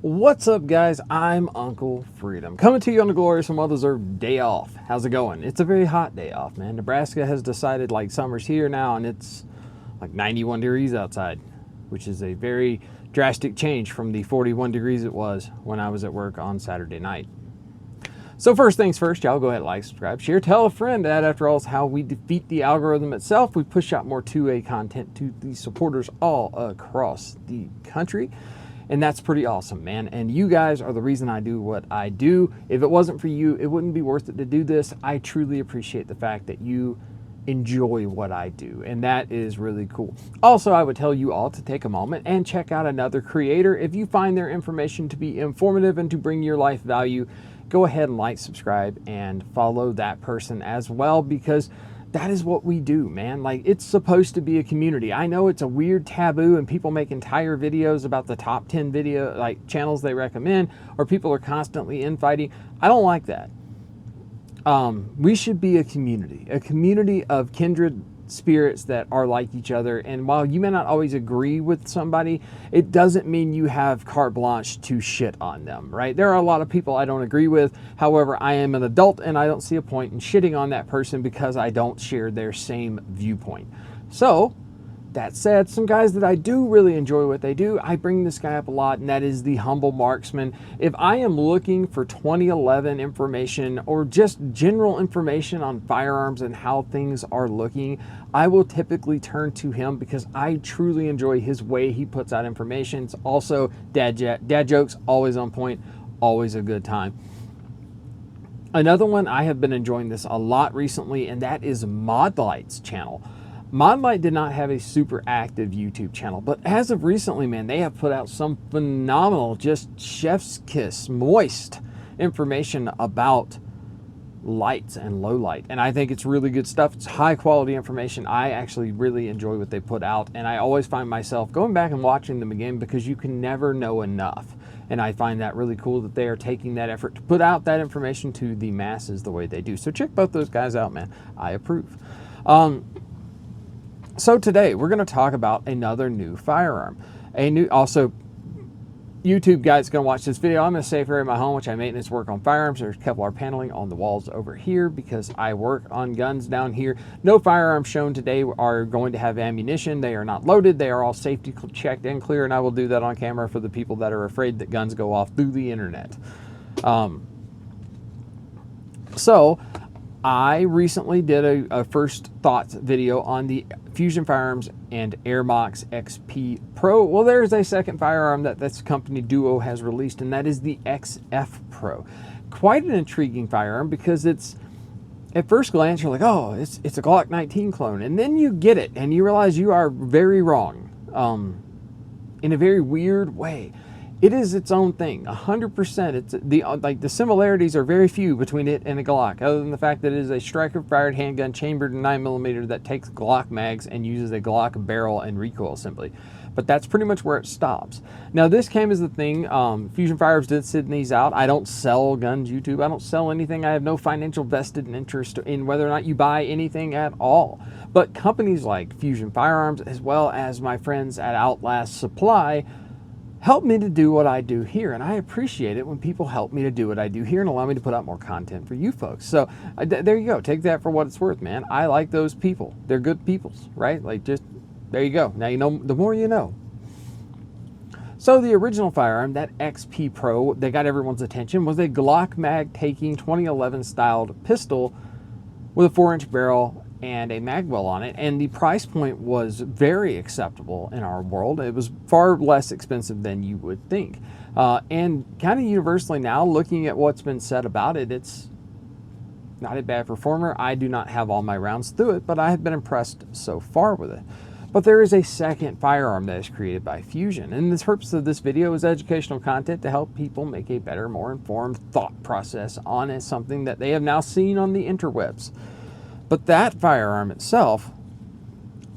What's up, guys? I'm Uncle Freedom, coming to you on a glorious and well-deserved day off. How's it going? It's a very hot day off, man. Nebraska has decided like summer's here now, and it's like 91 degrees outside, which is a very drastic change from the 41 degrees it was when I was at work on Saturday night. So first things first, y'all go ahead, like, subscribe, share, tell a friend. That, after all, is how we defeat the algorithm itself. We push out more 2A content to the supporters all across the country. And that's pretty awesome, man. And you guys are the reason I do what I do. If it wasn't for you, it wouldn't be worth it to do this. I truly appreciate the fact that you enjoy what I do, and that is really cool. Also, I would tell you all to take a moment and check out another creator. If you find their information to be informative and to bring your life value, go ahead and like, subscribe, and follow that person as well, because that is what we do, man. Like, it's supposed to be a community. I know it's a weird taboo, and people make entire videos about the top 10 video channels they recommend, or people are constantly infighting. I don't like that. We should be a community of kindred spirits that are like each other. And while you may not always agree with somebody, it doesn't mean you have carte blanche to shit on them, right? There are a lot of people I don't agree with. However, I am an adult and I don't see a point in shitting on that person because I don't share their same viewpoint. So that said, some guys that I do really enjoy what they do, I bring this guy up a lot, and that is the Humble Marksman. If I am looking for 2011 information or just general information on firearms and how things are looking, I will typically turn to him because I truly enjoy his way he puts out information. It's also dad jokes, always on point, always a good time. Another one, I have been enjoying this a lot recently, and that is Modlight's channel. Modlight did not have a super active YouTube channel, but as of recently, man, they have put out some phenomenal, just chef's kiss, moist information about lights and low light. And I think it's really good stuff. It's high quality information. I actually really enjoy what they put out, and I always find myself going back and watching them again because you can never know enough. And I find that really cool that they are taking that effort to put out that information to the masses the way they do. So check both those guys out, man. I approve. So today we're going to talk about another new firearm. Also, YouTube guys going to watch this video. I'm in a safe area of my home, which I maintenance work on firearms. There's Kevlar paneling on the walls over here because I work on guns down here. No firearms shown today are going to have ammunition. They are not loaded. They are all safety checked and clear, and I will do that on camera for the people that are afraid that guns go off through the internet. I recently did a first thoughts video on the Fusion Firearms and Ermox XP Pro. Well, there's a second firearm that this company duo has released, and that is the XF Pro. Quite an intriguing firearm because it's, at first glance, you're like, oh, it's a Glock 19 clone. And then you get it, and you realize you are very wrong in a very weird way. It is its own thing, 100%. It's the similarities are very few between it and a Glock, other than the fact that it is a striker-fired handgun chambered in 9mm that takes Glock mags and uses a Glock barrel and recoil assembly. But that's pretty much where it stops. Now, this came as the thing. Fusion Firearms did send these out. I don't sell guns, YouTube. I don't sell anything. I have no financial vested interest in whether or not you buy anything at all. But companies like Fusion Firearms, as well as my friends at Outlast Supply, help me to do what I do here, and I appreciate it when people help me to do what I do here and allow me to put out more content for you folks. So there you go. Take that for what it's worth, man. I like those people. They're good peoples, right? Like, just there you go. Now you know. The more you know. So the original firearm, that XP Pro, that got everyone's attention, was a Glock mag taking 2011 styled pistol with a 4-inch barrel and a mag well on it, and the price point was very acceptable in our world. It was far less expensive than you would think, and kind of universally now, looking at what's been said about it, it's not a bad performer. I do not have all my rounds through it, but I have been impressed so far with it. But there is a second firearm that is created by Fusion, and the purpose of this video is educational content to help people make a better, more informed thought process on something that they have now seen on the interwebs. But that firearm itself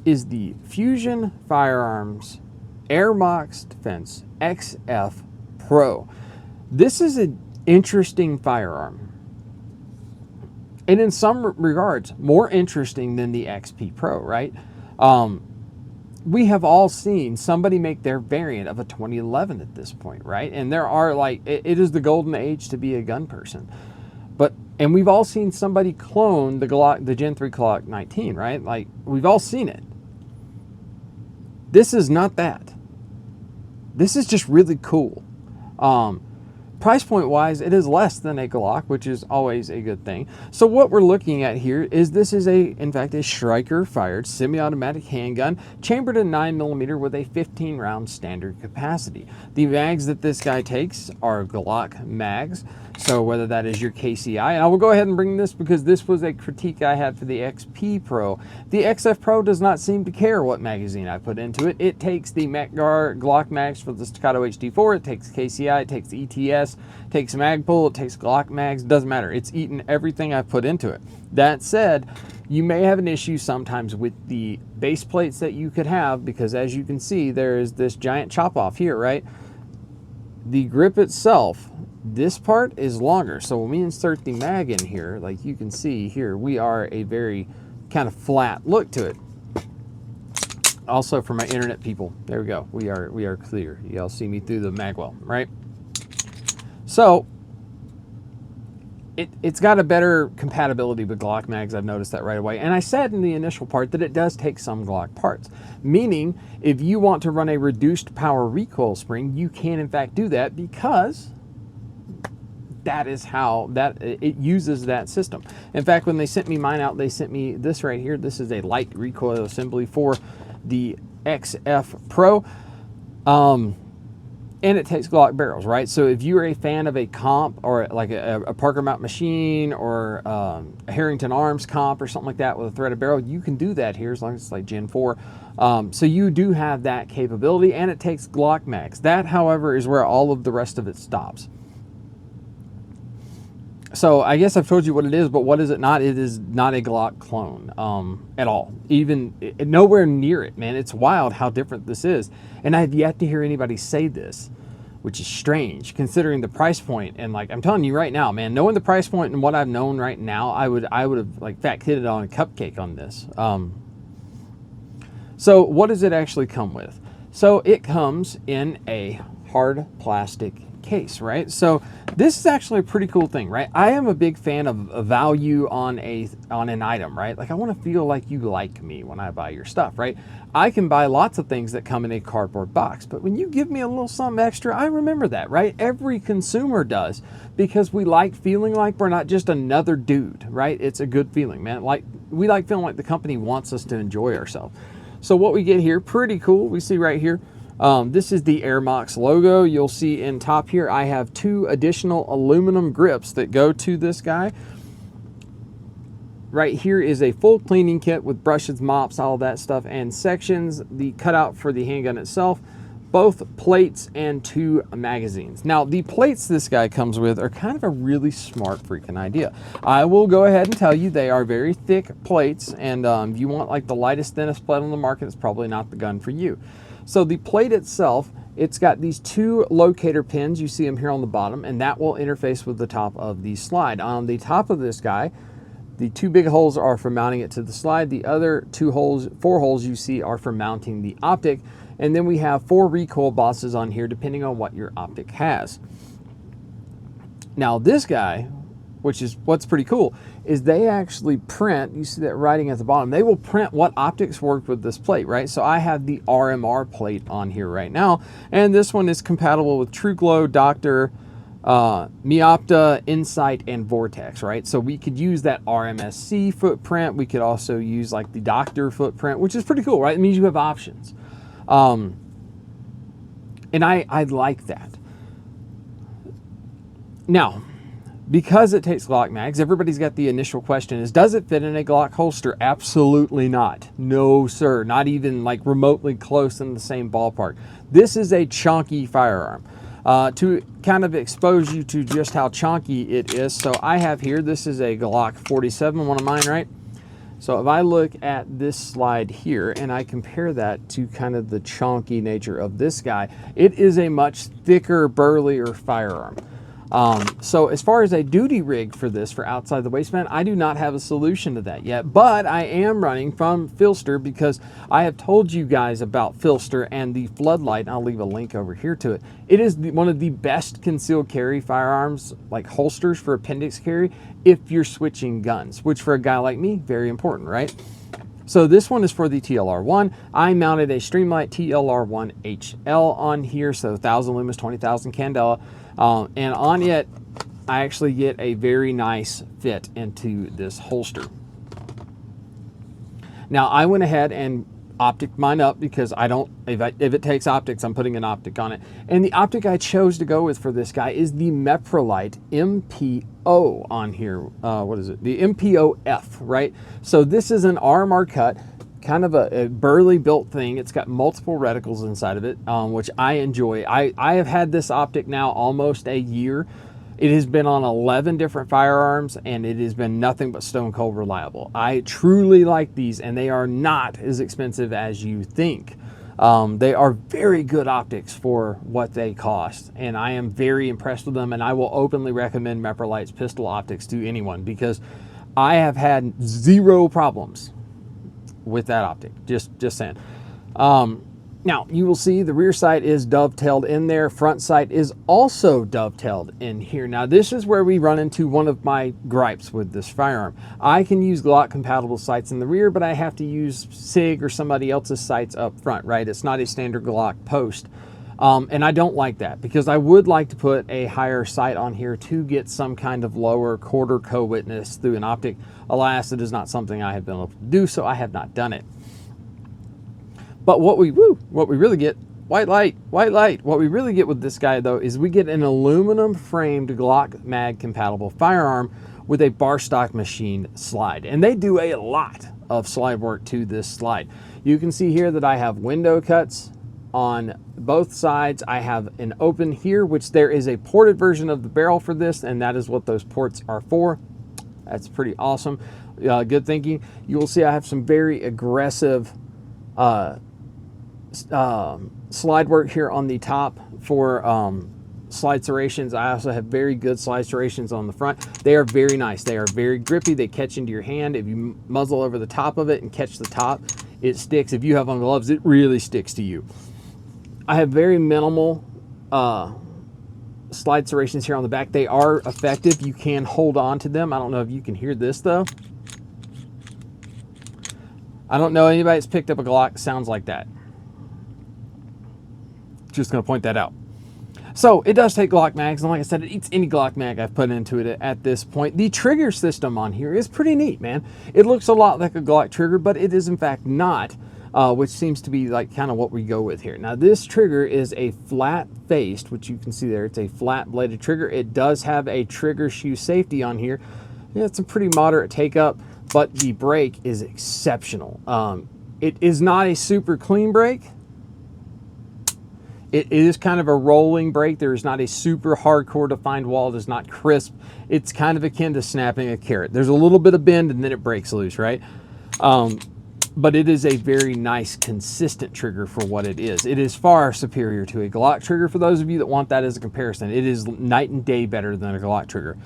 is the Fusion Firearms Ermox Defense XF Pro. This is an interesting firearm, and in some regards more interesting than the XP Pro, right? we have all seen somebody make their variant of a 2011 at this point, right? And there are like, it is the golden age to be a gun person. And we've all seen somebody clone the Glock, the Gen 3 Glock 19, right? Like, we've all seen it. This is not that. This is just really cool. Price point wise, it is less than a Glock, which is always a good thing. So what we're looking at here is this is in fact, a striker fired semi-automatic handgun chambered in 9mm with a 15 round standard capacity. The mags that this guy takes are Glock mags. So whether that is your KCI, and I will go ahead and bring this because this was a critique I had for the XP Pro. The XF Pro does not seem to care what magazine I put into it. It takes the Metgar Glock mags for the Staccato HD4, it takes KCI, it takes ETS, it takes Magpul, it takes Glock mags, doesn't matter. It's eaten everything I put into it. That said, you may have an issue sometimes with the base plates that you could have because as you can see, there is this giant chop off here, right? The grip itself, this part is longer. So when we insert the mag in here, like you can see here, we are a very kind of flat look to it. Also for my internet people, there we go. We are clear. Y'all see me through the mag well, right? So it's got a better compatibility with Glock mags. I've noticed that right away. And I said in the initial part that it does take some Glock parts, meaning if you want to run a reduced power recoil spring, you can in fact do that because that is how it uses that system. In fact, when they sent me mine out, they sent me this right here. This is a light recoil assembly for the XF Pro. And it takes Glock barrels, right? So if you're a fan of a comp or like a Parker Mount machine or a Harrington Arms comp or something like that with a threaded barrel, you can do that here as long as it's like Gen 4. So you do have that capability and it takes Glock mags. That, however, is where all of the rest of it stops. So I guess I've told you what it is, but what is it not? It is not a Glock clone at all. Even nowhere near it, man. It's wild how different this is. And I've yet to hear anybody say this, which is strange considering the price point. And like, I'm telling you right now, man, knowing the price point and what I've known right now, I would have like fat kidded on a cupcake on this. So what does it actually come with? So it comes in a hard plastic case, right? So this is actually a pretty cool thing, right? I am a big fan of value on an item, right? Like I want to feel like you like me when I buy your stuff, right? I can buy lots of things that come in a cardboard box, but when you give me a little something extra, I remember that, right? Every consumer does because we like feeling like we're not just another dude, right? It's a good feeling, man. Like we like feeling like the company wants us to enjoy ourselves. So what we get here, pretty cool. We see right here, this is the Ermox logo. You'll see in top here, I have 2 additional aluminum grips that go to this guy. Right here is a full cleaning kit with brushes, mops, all that stuff, and sections, the cutout for the handgun itself, both plates and 2 magazines. Now, the plates this guy comes with are kind of a really smart freaking idea. I will go ahead and tell you they are very thick plates, and if you want like the lightest, thinnest plate on the market, it's probably not the gun for you. So the plate itself, it's got these 2 locator pins. You see them here on the bottom, and that will interface with the top of the slide. On the top of this guy, the 2 big holes are for mounting it to the slide. The other 4 holes you see are for mounting the optic. And then we have 4 recoil bosses on here, depending on what your optic has. Now this guy, which is what's pretty cool, is they actually print, you see that writing at the bottom, they will print what optics work with this plate, right? So I have the RMR plate on here right now, and this one is compatible with TrueGlow, Doctor, Meopta, Insight, and Vortex, right? So we could use that RMSC footprint. We could also use like the Doctor footprint, which is pretty cool, right? It means you have options. And I like that. Now, because it takes Glock mags, everybody's got the initial question is, does it fit in a Glock holster? Absolutely not. No, sir. Not even like remotely close in the same ballpark. This is a chunky firearm. To kind of expose you to just how chunky it is, so I have here, this is a Glock 47, one of mine, right? So if I look at this slide here and I compare that to kind of the chunky nature of this guy, it is a much thicker, burlier firearm. So as far as a duty rig for this, for outside the waistband, I do not have a solution to that yet, but I am running from Filster because I have told you guys about Filster and the Floodlight, and I'll leave a link over here to it. It is one of the best concealed carry firearms, like holsters for appendix carry, if you're switching guns, which for a guy like me, very important, right? So this one is for the TLR1. I mounted a Streamlight TLR1 HL on here, so 1,000 lumens, 20,000 candela. And on it, I actually get a very nice fit into this holster. Now, I went ahead and optic mine up because I don't, if it takes optics, I'm putting an optic on it. And the optic I chose to go with for this guy is the Meprolite MPO on here. What is it? The MPO-F, right? So this is an RMR cut, kind of a burly built thing. It's got multiple reticles inside of it, which I enjoy. I have had this optic now almost a year. It has been on 11 different firearms, and it has been nothing but stone cold reliable. I truly like these, and they are not as expensive as you think. They are very good optics for what they cost, and I am very impressed with them, and I will openly recommend Meprolite's pistol optics to anyone because I have had zero problems with that optic. Just saying. Now, you will see the rear sight is dovetailed in there. Front sight is also dovetailed in here. Now, this is where we run into one of my gripes with this firearm. I can use Glock compatible sights in the rear, but I have to use SIG or somebody else's sights up front, right? It's not a standard Glock post. And I don't like that because I would like to put a higher sight on here to get some kind of lower quarter co-witness through an optic. Alas, it is not something I have been able to do, so I have not done it. But what we really get, white light. What we really get with this guy though is we get an aluminum framed Glock mag compatible firearm with a bar stock machine slide. And they do a lot of slide work to this slide. You can see here that I have window cuts on both sides. I have an open here, which there is a ported version of the barrel for this, and that is what those ports are for. That's pretty awesome. Good thinking. You will see I have some very aggressive slide work here on the top for slide serrations. I also have very good slide serrations on the front. They are very nice. They are very grippy. They catch into your hand. If you muzzle over the top of it and catch the top, it sticks. If you have on gloves, it really sticks to you. I have very minimal slide serrations here on the back. They are effective. You can hold on to them. I don't know if you can hear this though. I don't know anybody that's picked up a Glock sounds like that. Just going to point that out. So it does take Glock mags, and like I said, it eats any Glock mag I've put into it at this point. The trigger system on here is pretty neat, man. It looks a lot like a Glock trigger, but it is in fact not, which seems to be like kind of what we go with here. Now this trigger is a flat faced, which you can see there. It's a flat bladed trigger. It does have a trigger shoe safety on here. Yeah, it's a pretty moderate take up, but the brake is exceptional. It is not a super clean brake. It is kind of a rolling brake. There is not a super hardcore defined wall. It is not crisp. It's kind of akin to snapping a carrot. There's a little bit of bend and then it breaks loose, right? But it is a very nice, consistent trigger for what it is. It is far superior to a Glock trigger. For those of you that want that as a comparison, it is night and day better than a Glock trigger.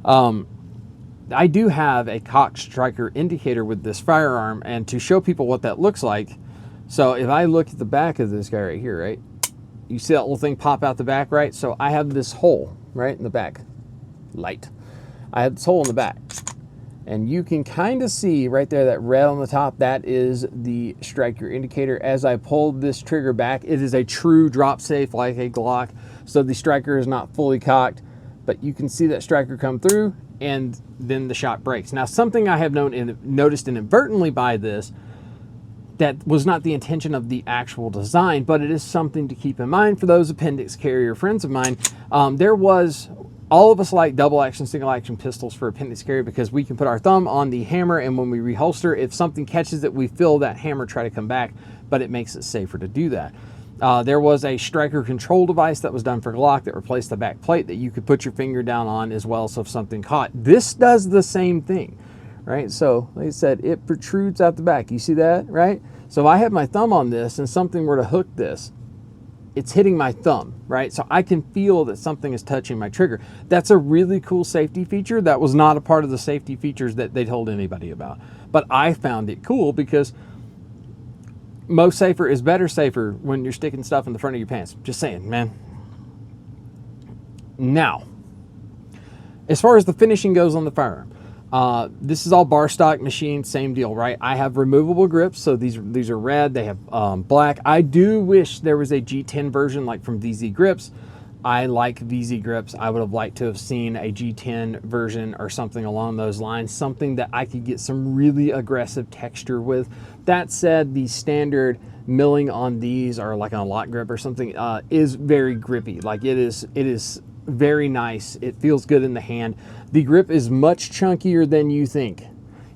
I do have a cock striker indicator with this firearm, and to show people what that looks like, so if I look at the back of this guy right here, right? You see that little thing pop out the back, right? So I have this hole right in the back. Light. I have this hole in the back. And you can kind of see right there, that red on the top, that is the striker indicator. As I pulled this trigger back, it is a true drop safe like a Glock. So the striker is not fully cocked, but you can see that striker come through and then the shot breaks. Now, something I have noticed inadvertently by this, that was not the intention of the actual design, but it is something to keep in mind for those appendix carrier friends of mine. All of us like double action, single action pistols for appendix carry because we can put our thumb on the hammer, and when we reholster, if something catches it, we feel that hammer try to come back, but it makes it safer to do that. There was a striker control device that was done for Glock that replaced the back plate that you could put your finger down on as well, so if something caught. This does the same thing, right? So like I said, it protrudes out the back. You see that, right? So if I have my thumb on this and something were to hook this, it's hitting my thumb, right? So I can feel that something is touching my trigger. That's a really cool safety feature. That was not a part of the safety features that they told anybody about. But I found it cool because most safer is better safer when you're sticking stuff in the front of your pants. Just saying, man. Now, as far as the finishing goes on the firearm, this is all bar stock machine, same deal, right? I have removable grips, so these are red. They have black. I do wish there was a G10 version like from VZ Grips. I like VZ Grips. I would have liked to have seen a G10 version or something along those lines, something that I could get some really aggressive texture with. That said, the standard milling on these, or like on a lock grip or something, is very grippy. Like it is very nice. It feels good in the hand. The grip is much chunkier than you think.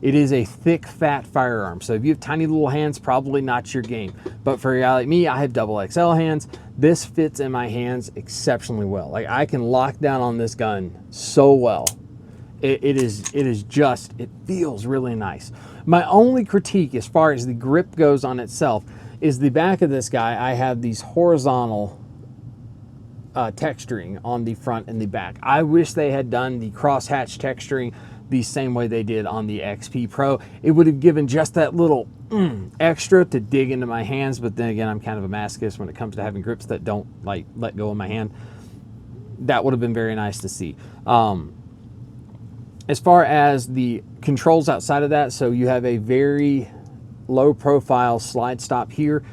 It is a thick, fat firearm. So if you have tiny little hands, probably not your game. But for a guy like me, I have double XL hands. This fits in my hands exceptionally well. Like I can lock down on this gun so well. It feels really nice. My only critique as far as the grip goes on itself is the back of this guy. I have these horizontal texturing on the front and the back. I wish they had done the crosshatch texturing the same way they did on the XP Pro. It would have given just that little extra to dig into my hands, but then again, I'm kind of a masochist when it comes to having grips that don't like let go of my hand. That would have been very nice to see. As far as the controls outside of that, so you have a very low profile slide stop here.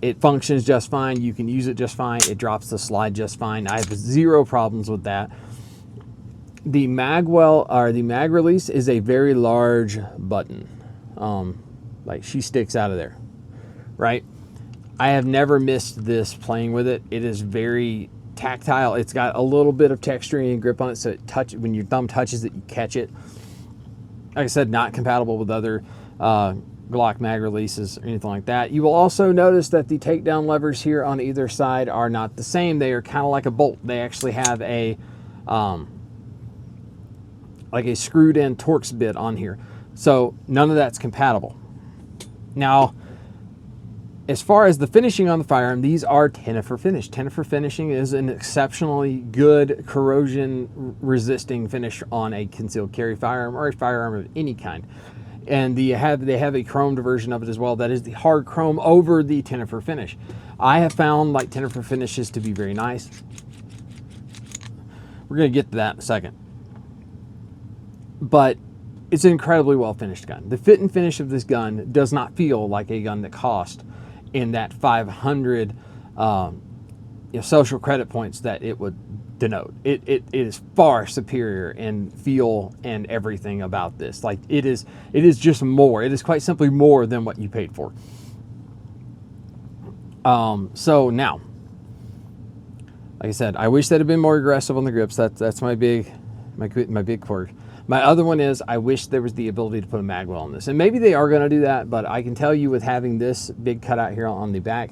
It functions just fine. You can use it just fine. It drops the slide just fine. I have zero problems with that. The magwell, or the mag release, is a very large button. Like she sticks out of there, right? I have never missed this playing with it. It is very tactile. It's got a little bit of texturing and grip on it, so when your thumb touches it, you catch it. Like I said, not compatible with other Glock mag releases or anything like that. You will also notice that the takedown levers here on either side are not the same. They are kind of like a bolt. They actually have a like a screwed in Torx bit on here. So none of that's compatible. Now, as far as the finishing on the firearm, these are Tenifer finish. Tenifer finishing is an exceptionally good corrosion resisting finish on a concealed carry firearm or a firearm of any kind. And they have a chromed version of it as well. That is the hard chrome over the Tenifer finish. I have found like Tenifer finishes to be very nice. We're going to get to that in a second. But it's an incredibly well finished gun. The fit and finish of this gun does not feel like a gun that cost in that 500 social credit points that it would denote. It is far superior in feel and everything about this. Like it is just more. It is quite simply more than what you paid for. So now, like I said, I wish they'd have been more aggressive on the grips. That's my big quirk. My other one is I wish there was the ability to put a magwell on this. And maybe they are going to do that, but I can tell you with having this big cutout here on the back,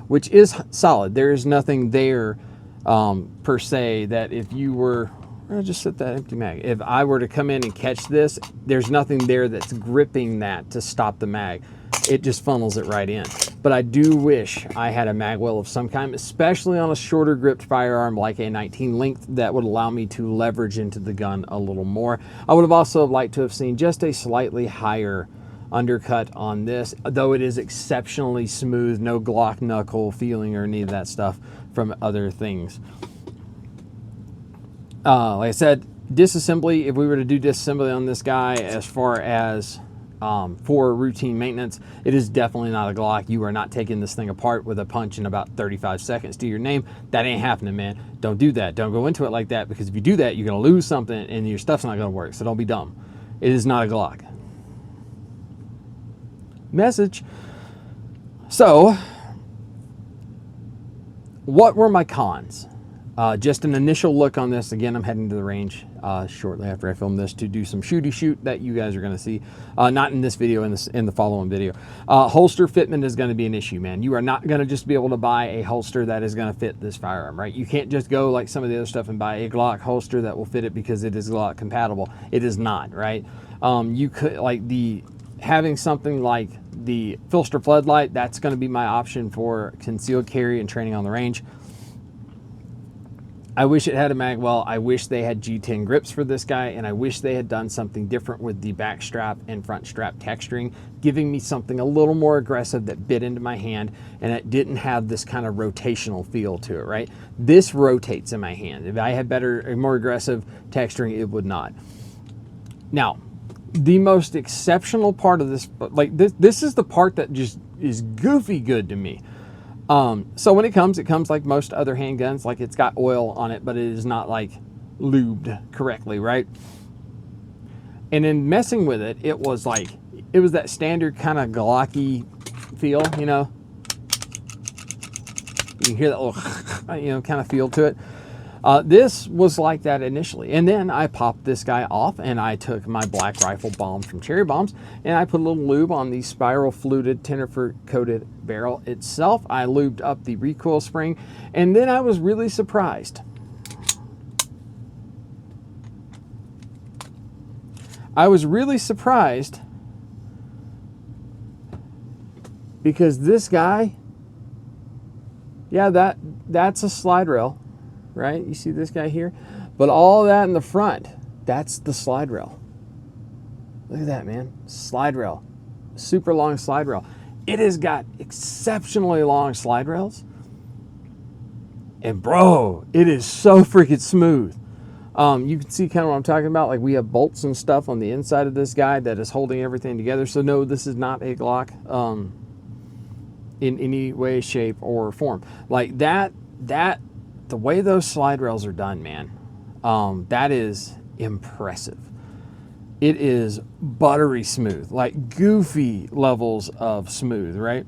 which is solid, there is nothing there per se that if you were, just set that empty mag. If I were to come in and catch this, there's nothing there that's gripping that to stop the mag. It just funnels it right in. But I do wish I had a magwell of some kind, especially on a shorter gripped firearm like a 19 length, that would allow me to leverage into the gun a little more. I would have also liked to have seen just a slightly higher undercut on this, though it is exceptionally smooth, no Glock knuckle feeling or any of that stuff from other things. Like I said, disassembly, if we were to do disassembly on this guy as far as for routine maintenance, it is definitely not a Glock. You are not taking this thing apart with a punch in about 35 seconds to your name. That ain't happening, man. Don't do that. Don't go into it like that, because if you do that, you're going to lose something and your stuff's not going to work. So don't be dumb. It is not a Glock. Message. So, what were my cons? Just an initial look on this. Again, I'm heading to the range shortly after I film this to do some shooty shoot that you guys are going to see. Not in this video, in the following video. Holster fitment is going to be an issue, man. You are not going to just be able to buy a holster that is going to fit this firearm, right? You can't just go like some of the other stuff and buy a Glock holster that will fit it because it is Glock compatible. It is not, right? You could, like, the having something like the Filster floodlight, that's going to be my option for concealed carry and training on the range. I wish it had a mag well. I wish they had G10 grips for this guy, and I wish they had done something different with the back strap and front strap texturing, giving me something a little more aggressive that bit into my hand, and it didn't have this kind of rotational feel to it, right? This rotates in my hand. If I had better, more aggressive texturing, it would not. Now, the most exceptional part of this, like this is the part that just is goofy good to me. So when it comes like most other handguns, like it's got oil on it, but it is not like lubed correctly, right? And in messing with it, it was that standard kind of Glocky feel, you know? You can hear that little, you know, kind of feel to it. This was like that initially. And then I popped this guy off and I took my black rifle bombs from Cherry Bombs and I put a little lube on the spiral fluted Tenderfer coated barrel itself. I lubed up the recoil spring, and then I was really surprised. Because this guy, yeah, that's a slide rail. Right? You see this guy here? But all that in the front, that's the slide rail. Look at that, man. Slide rail. Super long slide rail. It has got exceptionally long slide rails. And bro, it is so freaking smooth. You can see kind of what I'm talking about. Like we have bolts and stuff on the inside of this guy that is holding everything together. So no, this is not a Glock in any way, shape, or form. Like that the way those slide rails are done, man, that is impressive. It is buttery smooth, like goofy levels of smooth, right?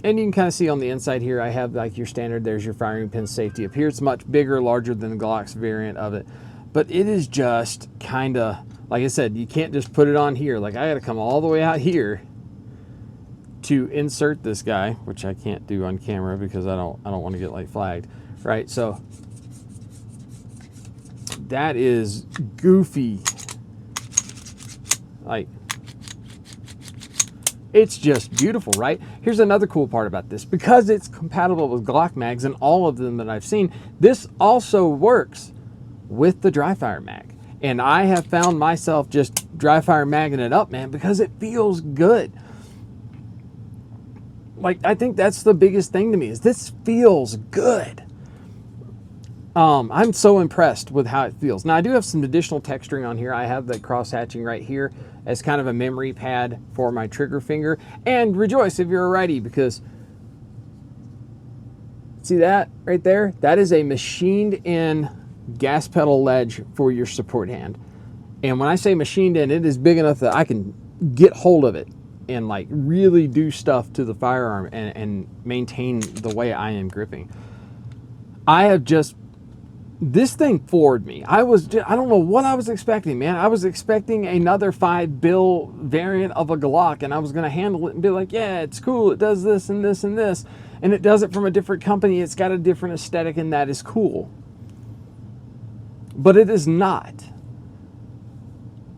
And you can kind of see on the inside here, I have like your standard, there's your firing pin safety up here. It's much bigger, larger than the Glock's variant of it. But it is just kind of, like I said, you can't just put it on here. Like I got to come all the way out here to insert this guy, which I can't do on camera because I don't want to get like flagged. Right, so that is goofy. Like, it's just beautiful, right? Here's another cool part about this. Because it's compatible with Glock mags and all of them that I've seen, this also works with the dry fire mag. And I have found myself just dry fire magging it up, man, because it feels good. Like, I think that's the biggest thing to me, is this feels good. I'm so impressed with how it feels. Now I do have some additional texturing on here. I have the cross hatching right here as kind of a memory pad for my trigger finger. And rejoice if you're a righty, because see that right there? That is a machined in gas pedal ledge for your support hand. And when I say machined in, it is big enough that I can get hold of it and like really do stuff to the firearm and maintain the way I am gripping. This thing floored me. I don't know what I was expecting, man. I was expecting another $5 bill variant of a Glock, and I was going to handle it and be like, yeah, it's cool. It does this and this and this. And it does it from a different company. It's got a different aesthetic, and that is cool. But it is not.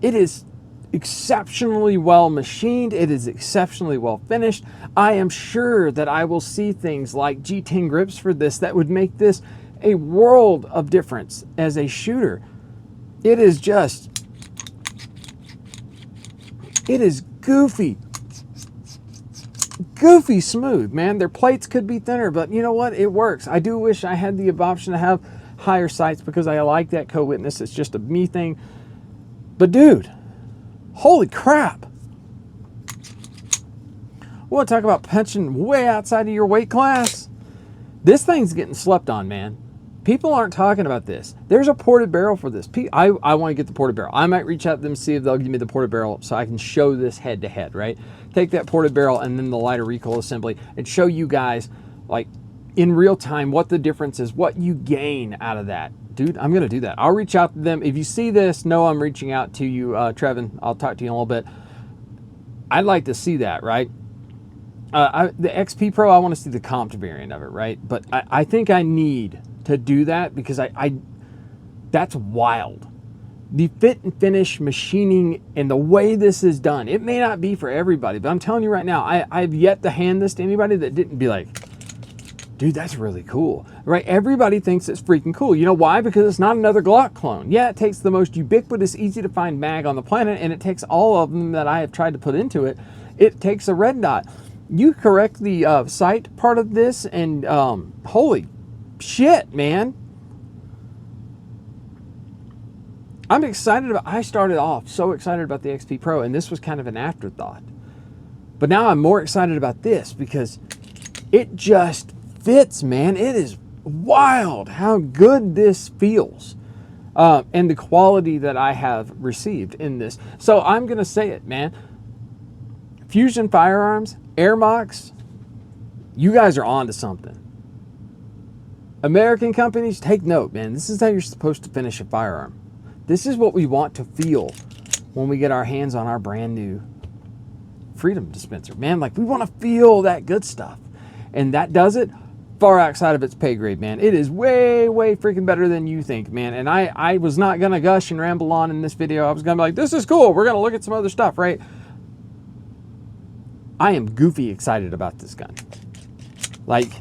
It is exceptionally well machined. It is exceptionally well finished. I am sure that I will see things like G10 grips for this that would make this a world of difference as a shooter. It is goofy smooth, man. Their plates could be thinner, but you know what? It works. I do wish I had the option to have higher sights because I like that co-witness. It's just a me thing. But dude, holy crap. We want to talk about punching way outside of your weight class? This thing's getting slept on, man. People aren't talking about this. There's a ported barrel for this. I want to get the ported barrel. I might reach out to them, see if they'll give me the ported barrel so I can show this head to head, right? Take that ported barrel and then the lighter recoil assembly and show you guys, like, in real time what the difference is, what you gain out of that. Dude, I'm going to do that. I'll reach out to them. If you see this, know I'm reaching out to you, Trevin. I'll talk to you in a little bit. I'd like to see that, right? The XP Pro, I want to see the comped variant of it, right? But I think I need to do that because that's wild. The fit and finish machining and the way this is done, it may not be for everybody, but I'm telling you right now, I've yet to hand this to anybody that didn't be like, dude, that's really cool, right? Everybody thinks it's freaking cool. You know why? Because it's not another Glock clone. Yeah, it takes the most ubiquitous, easy to find mag on the planet, and it takes all of them that I have tried to put into it. It takes a red dot. You correct the sight part of this, and holy shit, man. I'm excited about, I started off so excited about the XP Pro, and this was kind of an afterthought. But now I'm more excited about this because it just fits, man. It is wild how good this feels. And the quality that I have received in this. So I'm going to say it, man. Fusion Firearms, Ermox, you guys are on to something. American companies, take note, man. This is how you're supposed to finish a firearm. This is what we want to feel when we get our hands on our brand new Freedom dispenser. Man, like we want to feel that good stuff. And that does it far outside of its pay grade, man. It is way, way freaking better than you think, man. And I was not going to gush and ramble on in this video. I was going to be like, this is cool. We're going to look at some other stuff, right? I am goofy excited about this gun. Like,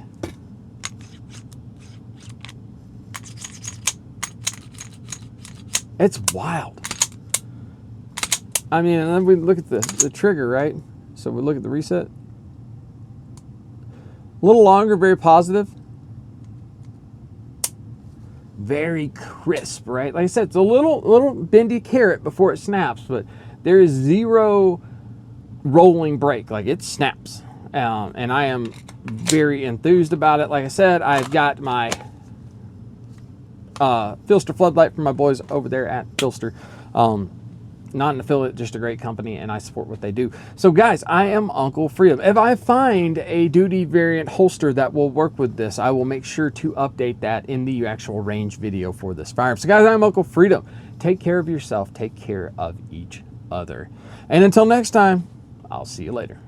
it's wild. I mean, and then we look at the trigger, right? So we look at the reset. A little longer, very positive. Very crisp, right? Like I said, it's a little bendy carrot before it snaps, but there is zero rolling break. Like it snaps. And I am very enthused about it. Like I said, I've got my Filster floodlight from my boys over there at Filster. Not an affiliate, just a great company, and I support what they do. So guys, I am Uncle Freedom. If I find a duty variant holster that will work with this, I will make sure to update that in the actual range video for this firearm. So guys, I'm Uncle Freedom. Take care of yourself, take care of each other. And until next time, I'll see you later.